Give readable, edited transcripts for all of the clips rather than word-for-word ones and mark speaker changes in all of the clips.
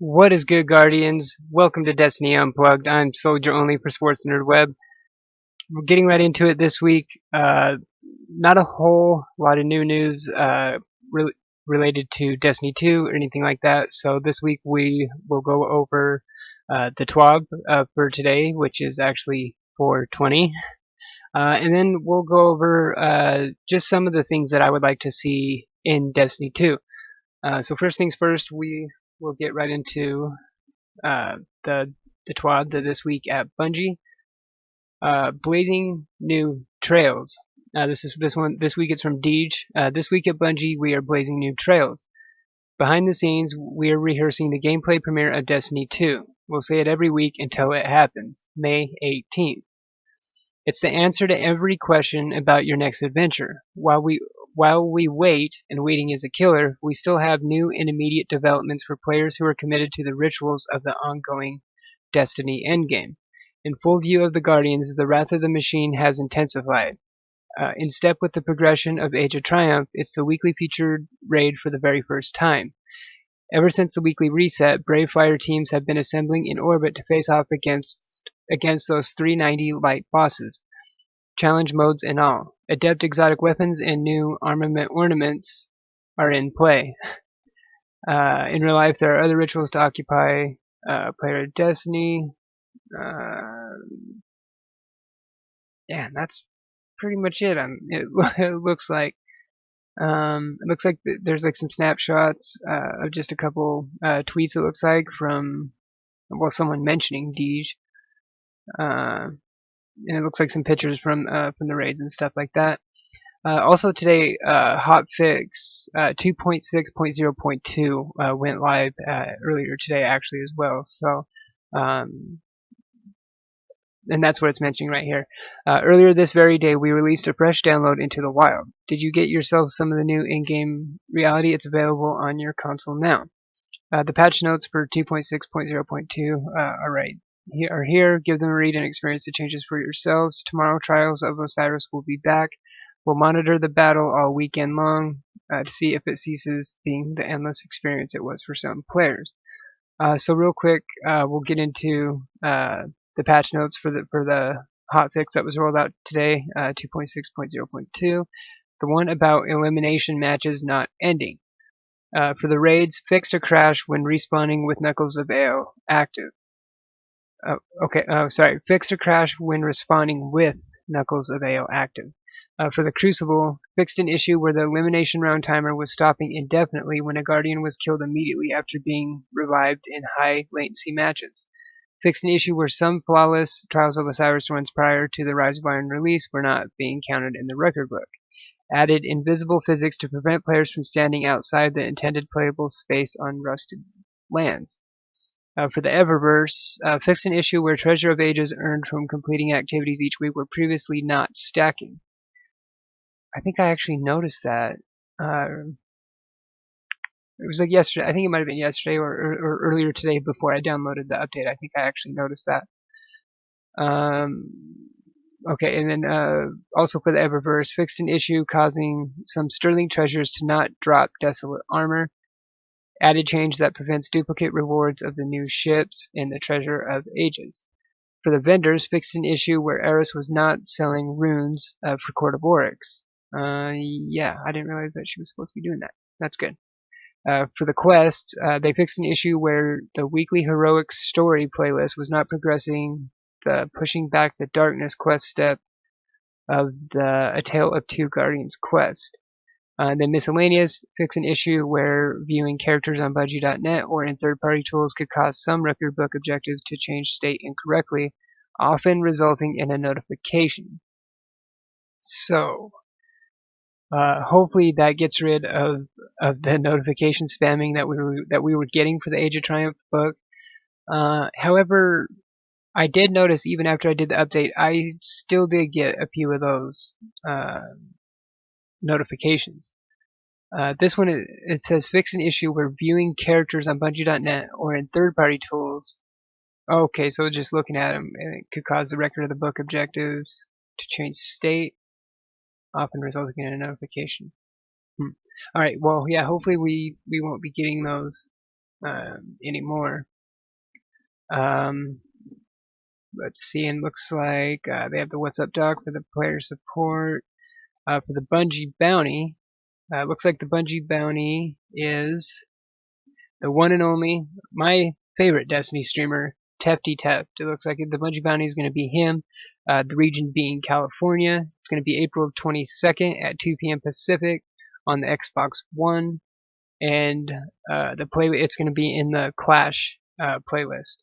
Speaker 1: What is good, Guardians? Welcome to Destiny Unplugged. I'm SolgrOnly for Sports Nerd Web. We're getting right into it this week. Not a whole lot of new news re- related to Destiny 2 or anything like that. So this week we will go over the TWAB for today, which is actually 420. And then we'll go over just some of the things that I would like to see in Destiny 2. So first things first, we will get right into uh, the the TWAB this week at Bungie. Blazing new trails. This week. It's from Deej. This week at Bungie, we are blazing new trails. Behind the scenes, we are rehearsing the gameplay premiere of Destiny 2. We'll say it every week until it happens. May 18th. It's the answer to every question about your next adventure. While we wait, and waiting is a killer, we still have new and immediate developments for players who are committed to the rituals of the ongoing Destiny endgame. In full view of the Guardians, the wrath of the machine has intensified. In step with the progression of Age of Triumph, it's the weekly featured raid for the very first time. Ever since the weekly reset, brave fire teams have been assembling in orbit to face off against those 390 light bosses, challenge modes and all. Adept exotic weapons and new armament ornaments are in play. In real life, there are other rituals to occupy player Destiny. Yeah, that's pretty much it. It looks like there's like some snapshots of just a couple tweets. It looks like from someone mentioning Deej. And it looks like some pictures from the raids and stuff like that. Also today, Hotfix 2.6.0.2 went live earlier today actually as well. So, and that's what it's mentioning right here. Earlier this very day, we released a fresh download into the wild. Did you get yourself some of the new in-game reality? It's available on your console now. The patch notes for 2.6.0.2 are here. Give them a read and experience the changes for yourselves. Tomorrow, Trials of Osiris will be back. We'll monitor the battle all weekend long to see if it ceases being the endless experience it was for some players. So real quick, we'll get into the patch notes for the hotfix that was rolled out today, 2.6.0.2. The one about elimination matches not ending. For the raids, fixed a crash when respawning with Knuckles of Ale active. Fixed a crash when respawning with Knuckles of Ale active. For the Crucible, fixed an issue where the elimination round timer was stopping indefinitely when a Guardian was killed immediately after being revived in high latency matches. Fixed an issue where some flawless Trials of Osiris runs prior to the Rise of Iron release were not being counted in the record book. Added invisible physics to prevent players from standing outside the intended playable space on rusted lands. For the Eververse, fixed an issue where Treasure of Ages earned from completing activities each week were previously not stacking. I think I actually noticed that. It was like yesterday. I think it might have been yesterday or earlier today before I downloaded the update. I think I actually noticed that. Okay, and then also for the Eververse, fixed an issue causing some sterling treasures to not drop desolate armor. Added change that prevents duplicate rewards of the new ships in the Treasure of Ages. For the vendors, fixed an issue where Eris was not selling runes for Court of Oryx. Yeah, I didn't realize that she was supposed to be doing that. That's good. For the quest, they fixed an issue where the weekly heroic story playlist was not progressing the pushing back the darkness quest step of the A Tale of Two Guardians quest. Then miscellaneous, fix an issue where viewing characters on Budgie.net or in third-party tools could cause some record book objectives to change state incorrectly, often resulting in a notification. So, hopefully that gets rid of the notification spamming that we were getting for the Age of Triumph book. However, I did notice even after I did the update, I still did get a few of those notifications. This one, it says fix an issue where viewing characters on Bungie.net or in third-party tools. Okay, so just looking at them, it could cause the record of the book objectives to change state, often resulting in a notification. Alright, well, yeah, hopefully we won't be getting those anymore. Let's see, and looks like they have the What's Up Doc for the player support. For the Bungie bounty, looks like the Bungie bounty is the one and only, my favorite Destiny streamer, Tefty Teft. It looks like the Bungie bounty is going to be him, the region being California. It's going to be April 22nd at 2 p.m. Pacific on the Xbox One, and it's going to be in the Clash playlist.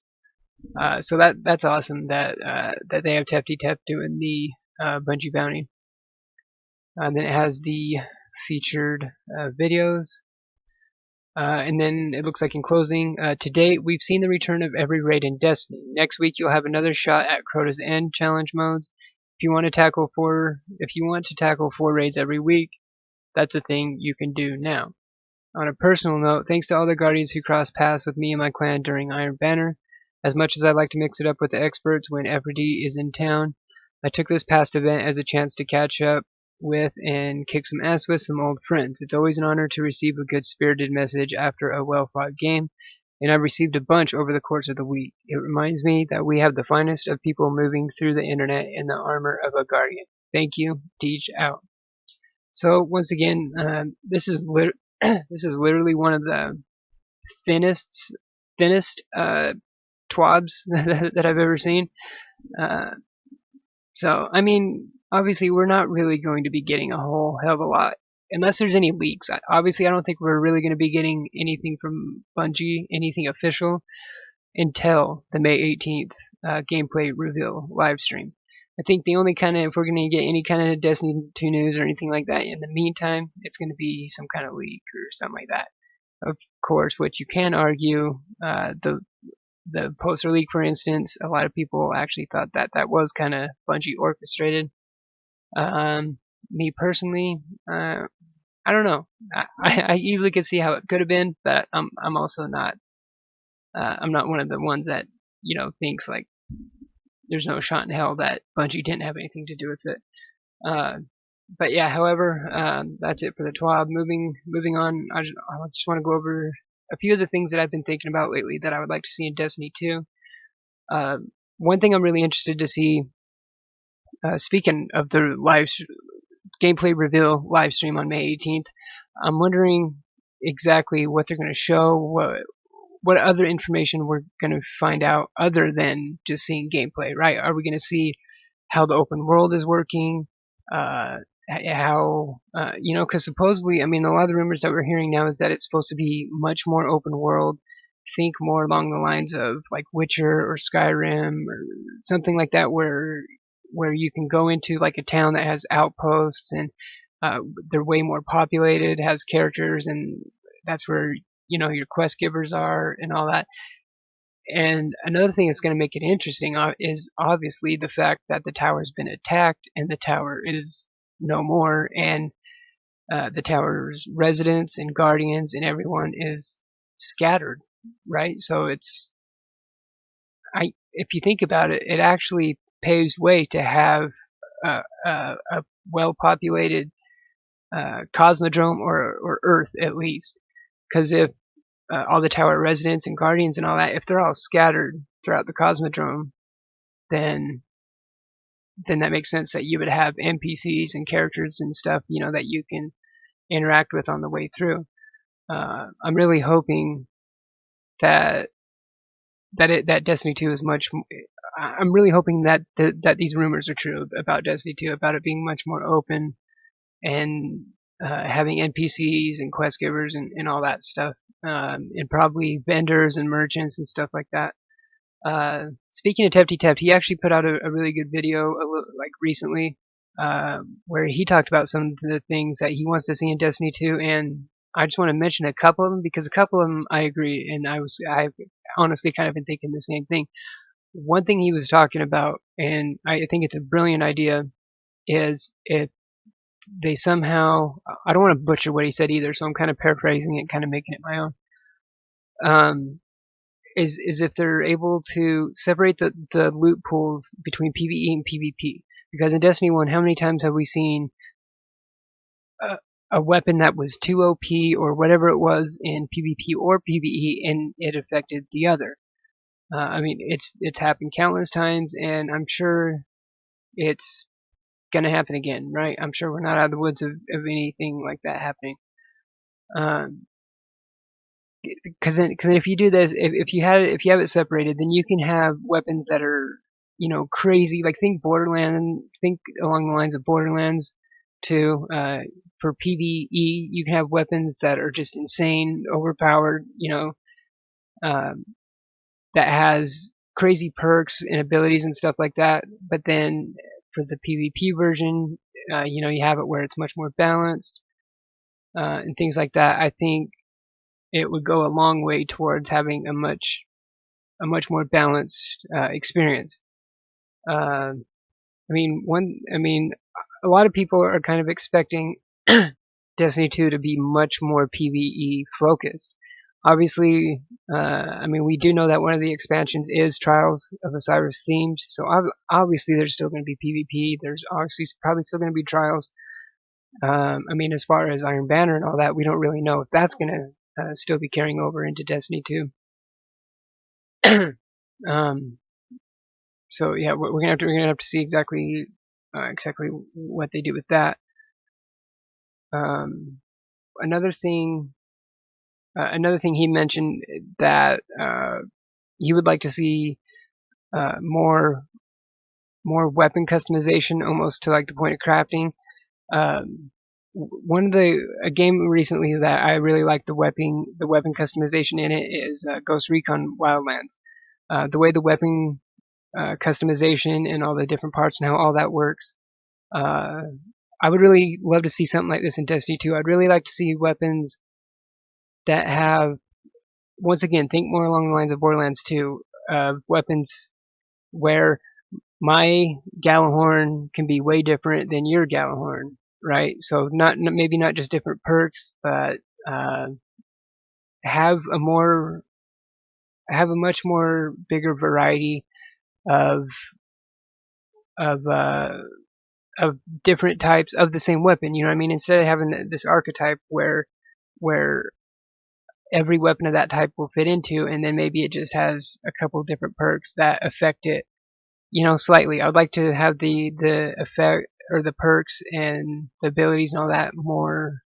Speaker 1: So that's awesome that they have Tefty Teft doing the Bungie bounty. Then it has the featured videos. And then it looks like in closing, to date, we've seen the return of every raid in Destiny. Next week, you'll have another shot at Crota's End challenge modes. If you want to tackle 4 raids every week, that's a thing you can do now. On a personal note, thanks to all the Guardians who crossed paths with me and my clan during Iron Banner. As much as I like to mix it up with the experts when FD is in town, I took this past event as a chance to catch up with and kick some ass with some old friends. It's always an honor to receive a good-spirited message after a well-fought game, and I've received a bunch over the course of the week. It reminds me that we have the finest of people moving through the internet in the armor of a Guardian. Thank you, Deej out. So once again, this is literally one of the thinnest TWABs that I've ever seen. So, I mean, obviously we're not really going to be getting a whole hell of a lot, unless there's any leaks. Obviously, I don't think we're really going to be getting anything from Bungie, anything official, until the May 18th gameplay reveal live stream. I think the only kind of, if we're going to get any kind of Destiny 2 news or anything like that in the meantime, it's going to be some kind of leak or something like that. Of course, what you can argue, the poster leak, for instance, a lot of people actually thought that was kind of Bungie orchestrated. Me personally, I don't know. I easily could see how it could have been, but I'm also not. I'm not one of the ones that thinks like there's no shot in hell that Bungie didn't have anything to do with it. But yeah, however, that's it for the TWAB. Moving on, I just want to go over a few of the things that I've been thinking about lately that I would like to see in Destiny 2. One thing I'm really interested to see, speaking of the gameplay reveal live stream on May 18th, I'm wondering exactly what they're going to show, what other information we're going to find out other than just seeing gameplay, right? Are we going to see how the open world is working? Because supposedly, I mean, a lot of the rumors that we're hearing now is that it's supposed to be much more open world. Think more along the lines of like Witcher or Skyrim or something like that, where you can go into like a town that has outposts and they're way more populated, has characters, and that's where your quest givers are and all that. And another thing that's going to make it interesting is obviously the fact that the tower's been attacked and the tower is no more, and the tower's residents and guardians and everyone is scattered, right? So if you think about it, it actually paves way to have a well-populated cosmodrome or Earth at least, because if all the tower residents and guardians and all that, if they're all scattered throughout the cosmodrome, then that makes sense that you would have NPCs and characters and stuff, that you can interact with on the way through. I'm really hoping that Destiny 2 is much. I'm really hoping that these rumors are true about Destiny 2, about it being much more open and having NPCs and quest givers and all that stuff, and probably vendors and merchants and stuff like that. Speaking of Tefty Teft, he actually put out a really good video like recently, where he talked about some of the things that he wants to see in Destiny 2, and I just want to mention a couple of them because a couple of them I agree, and I've honestly kind of been thinking the same thing. One thing he was talking about, and I think it's a brilliant idea, is if they somehow, I don't want to butcher what he said either, so I'm kind of paraphrasing it, kind of making it my own. Is if they're able to separate the loot pools between PvE and PvP. Because in Destiny 1, how many times have we seen a weapon that was too OP or whatever it was in PvP or PvE, and it affected the other. I mean, it's happened countless times, and I'm sure it's gonna happen again, right? I'm sure we're not out of the woods of anything like that happening. Because then if you do this, if you have it separated, then you can have weapons that are, crazy. Like think Borderlands, think along the lines of Borderlands 2. For PvE, you can have weapons that are just insane, overpowered. Um, that has crazy perks and abilities and stuff like that. But then for the PvP version, you have it where it's much more balanced and things like that. I think it would go a long way towards having a much more balanced experience. I mean, a lot of people are kind of expecting Destiny 2 to be much more PvE focused. Obviously, we do know that one of the expansions is Trials of Osiris themed, so obviously there's still going to be PvP. There's obviously probably still going to be Trials. As far as Iron Banner and all that, we don't really know if that's going to still be carrying over into Destiny 2. So yeah, we're gonna have to see exactly what they do with that. Another thing he mentioned that he would like to see more weapon customization, almost to like the point of crafting. A game recently that I really liked the weapon customization in it is Ghost Recon Wildlands. The way the weapon customization and all the different parts and how all that works. I would really love to see something like this in Destiny 2. I'd really like to see weapons that have, once again, think more along the lines of Borderlands 2, weapons where my Gallahorn can be way different than your Gallahorn, right? So maybe not just different perks, but have a much more bigger variety of different types of the same weapon. You know what I mean? Instead of having this archetype where every weapon of that type will fit into, and then maybe it just has a couple different perks that affect it, slightly. I would like to have the effect or the perks and the abilities and all that more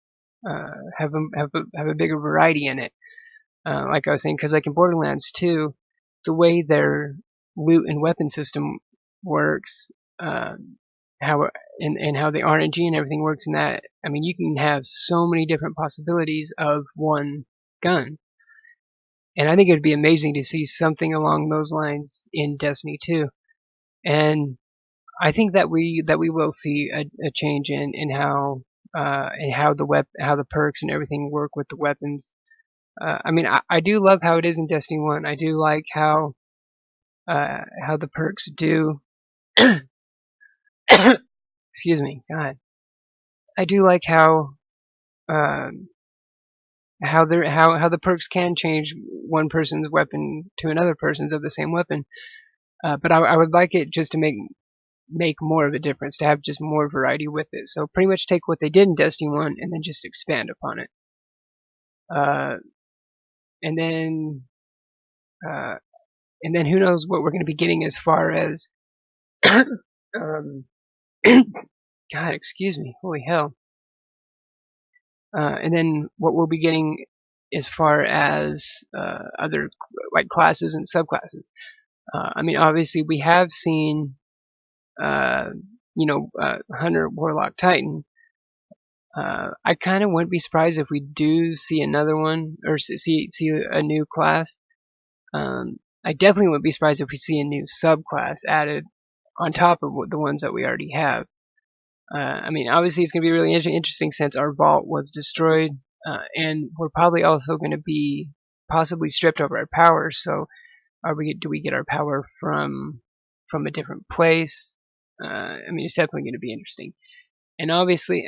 Speaker 1: have a bigger variety in it. Like I was saying, because like in Borderlands 2, the way their loot and weapon system works, how the RNG and everything works in that. I mean, you can have so many different possibilities of one gun, and I think it would be amazing to see something along those lines in Destiny 2. And I think that we will see a change in how the perks and everything work with the weapons. I do love how it is in Destiny 1. I do like how the perks do. Excuse me, God. I do like how the perks can change one person's weapon to another person's of the same weapon. But I would like it just to make more of a difference, to have just more variety with it. So pretty much take what they did in Destiny 1 and then just expand upon it. And then who knows what we're going to be getting as far as God, excuse me, holy hell. And then what we'll be getting as far as other like classes and subclasses. Obviously we have seen Hunter, Warlock, Titan. I kind of wouldn't be surprised if we do see another one or see a new class. I definitely wouldn't be surprised if we see a new subclass added on top of the ones that we already have. Obviously it's going to be really interesting since our vault was destroyed, and we're probably also going to be possibly stripped of our power. So, do we get our power from a different place? It's definitely going to be interesting. And obviously,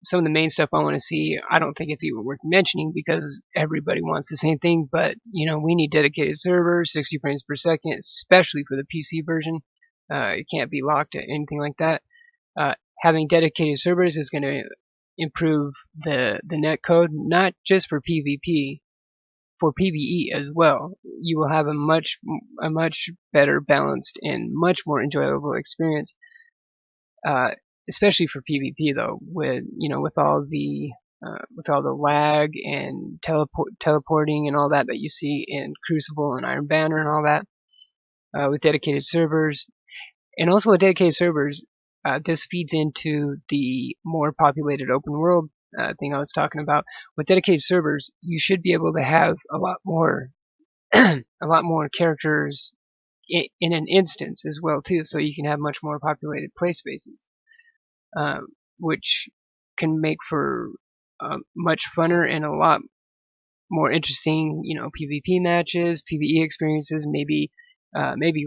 Speaker 1: some of the main stuff I want to see, I don't think it's even worth mentioning because everybody wants the same thing. But we need dedicated servers, 60 frames per second, especially for the PC version. It can't be locked to anything like that. Having dedicated servers is going to improve the netcode, not just for PvP, for PvE as well. You will have a much better balanced and much more enjoyable experience, especially for PvP though, with all the lag and teleporting and all that you see in Crucible and Iron Banner and all that, with dedicated servers. And also with dedicated servers, this feeds into the more populated open world thing I was talking about. With dedicated servers, you should be able to have a lot more a lot more characters in an instance as well too, so you can have much more populated play spaces, which can make for much funner and a lot more interesting, PvP matches, PvE experiences. Maybe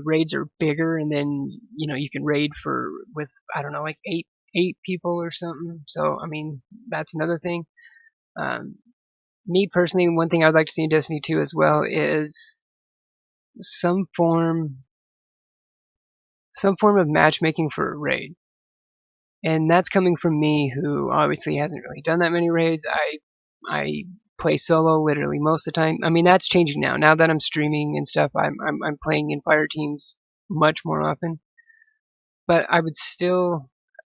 Speaker 1: raids are bigger, and then you can raid with I don't know, like eight people or something. So I mean, that's another thing. Me personally, one thing I'd like to see in Destiny 2 as well is some form of matchmaking for a raid. And that's coming from me, who obviously hasn't really done that many raids. I play solo literally most of the time. I mean, that's changing now. Now that I'm streaming and stuff, I'm playing in fire teams much more often. But I would still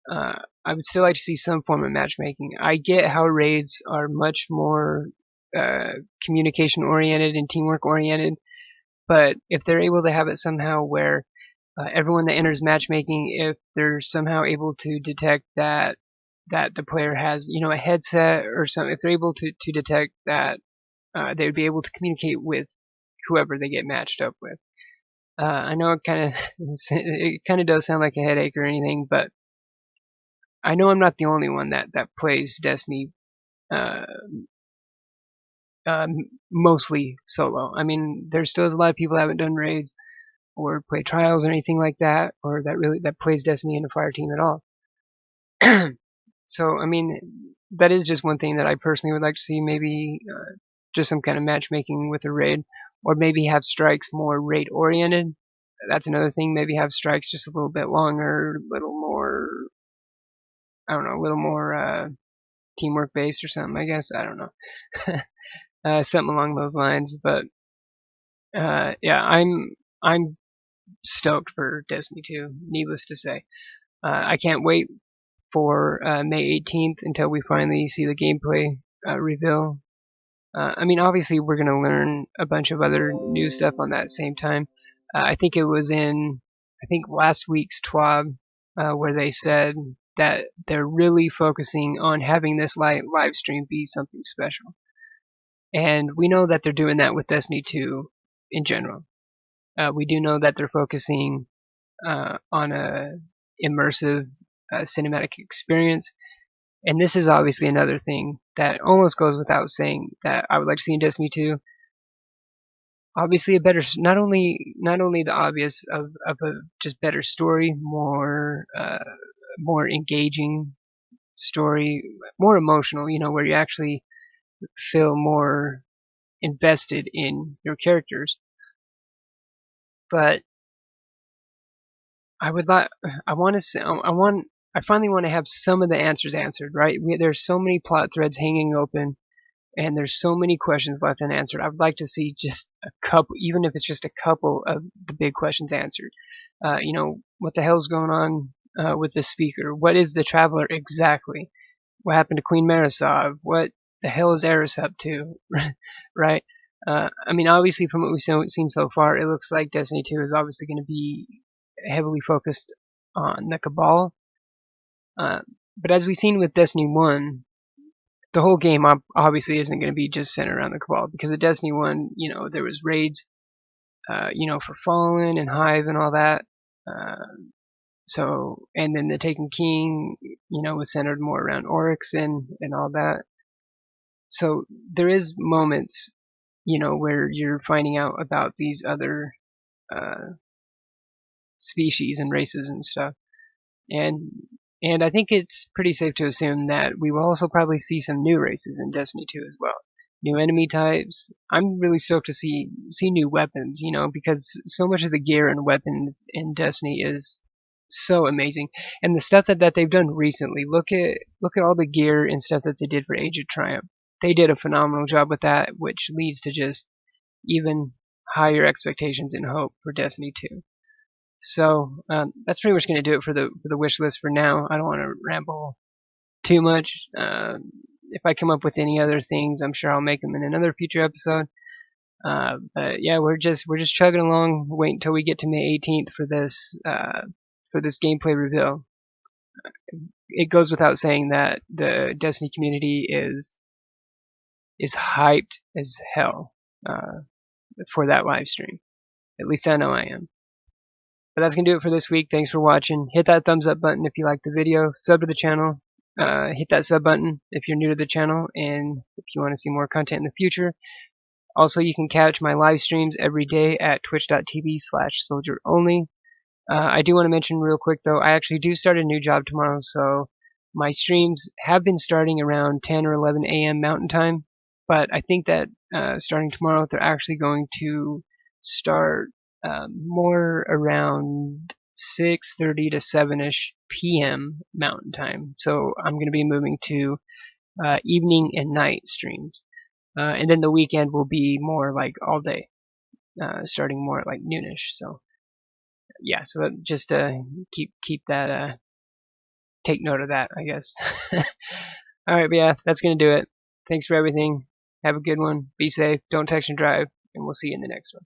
Speaker 1: like to see some form of matchmaking. I get how raids are much more communication oriented and teamwork oriented, but if they're able to have it somehow where everyone that enters matchmaking, if they're somehow able to detect that the player has a headset or something, if they're able to detect that, they would be able to communicate with whoever they get matched up with. I know it kind of does sound like a headache or anything, but I know I'm not the only one that plays Destiny mostly solo. I mean, there still is a lot of people that haven't done raids or play trials or anything like that, or that plays Destiny in a fire team at all. So I mean, that is just one thing that I personally would like to see. Maybe just some kind of matchmaking with a raid, or maybe have strikes more raid oriented. That's another thing. Maybe have strikes just a little bit longer, a little more, I don't know, a little more teamwork based or something. I guess, I don't know. Something along those lines. But yeah, I'm stoked for Destiny 2, needless to say. I can't wait for May 18th until we finally see the gameplay reveal. I mean, obviously we're going to learn a bunch of other new stuff on that same time. I think it was in last week's TWAB where they said that they're really focusing on having this live stream be something special. And we know that they're doing that with Destiny 2 in general. We do know that they're focusing on a immersive cinematic experience. And this is obviously another thing that almost goes without saying that I would like to see in Destiny 2. Obviously, a better, not only the obvious of a just better story, more engaging story, more emotional, where you actually feel more invested in your characters. But I finally want to have some of the answers answered, right? There's so many plot threads hanging open, and there's so many questions left unanswered. I would like to see just a couple, even if it's just a couple of the big questions answered. What the hell's going on with the speaker? What is the Traveler exactly? What happened to Queen Marisov? What the hell is Eris up to? Right? I mean, obviously, from what we've seen so far, it looks like Destiny 2 is obviously going to be heavily focused on the Cabal. But as we've seen with Destiny 1, the whole game obviously isn't going to be just centered around the Cabal, because at Destiny 1, there was raids, for Fallen and Hive and all that. And then the Taken King, was centered more around Oryx and all that. So there is moments, where you're finding out about these other species and races and stuff. And I think it's pretty safe to assume that we will also probably see some new races in Destiny 2 as well. New enemy types. I'm really stoked to see new weapons, because so much of the gear and weapons in Destiny is so amazing. And the stuff that they've done recently, look at all the gear and stuff that they did for Age of Triumph. They did a phenomenal job with that, which leads to just even higher expectations and hope for Destiny 2. So that's pretty much going to do it for the wish list for now. I don't want to ramble too much. If I come up with any other things, I'm sure I'll make them in another future episode. But yeah, we're just chugging along. Wait until we get to May 18th for this gameplay reveal. It goes without saying that the Destiny community is hyped as hell for that live stream. At least I know I am. But that's going to do it for this week. Thanks for watching. Hit that thumbs up button if you like the video. Sub to the channel. Hit that sub button if you're new to the channel and if you want to see more content in the future. Also, you can catch my live streams every day at twitch.tv/SolgrOnly. I do want to mention real quick though, I actually do start a new job tomorrow, so my streams have been starting around 10 or 11 a.m. Mountain Time, but I think that starting tomorrow they're actually going to start more around 6:30 to 7ish p.m. Mountain Time. So I'm going to be moving to evening and night streams. And then the weekend will be more like all day, starting more at like noonish. So yeah, so just keep that, take note of that, I guess. Alright, but yeah, that's gonna do it. Thanks for everything. Have a good one. Be safe. Don't text and drive. And we'll see you in the next one.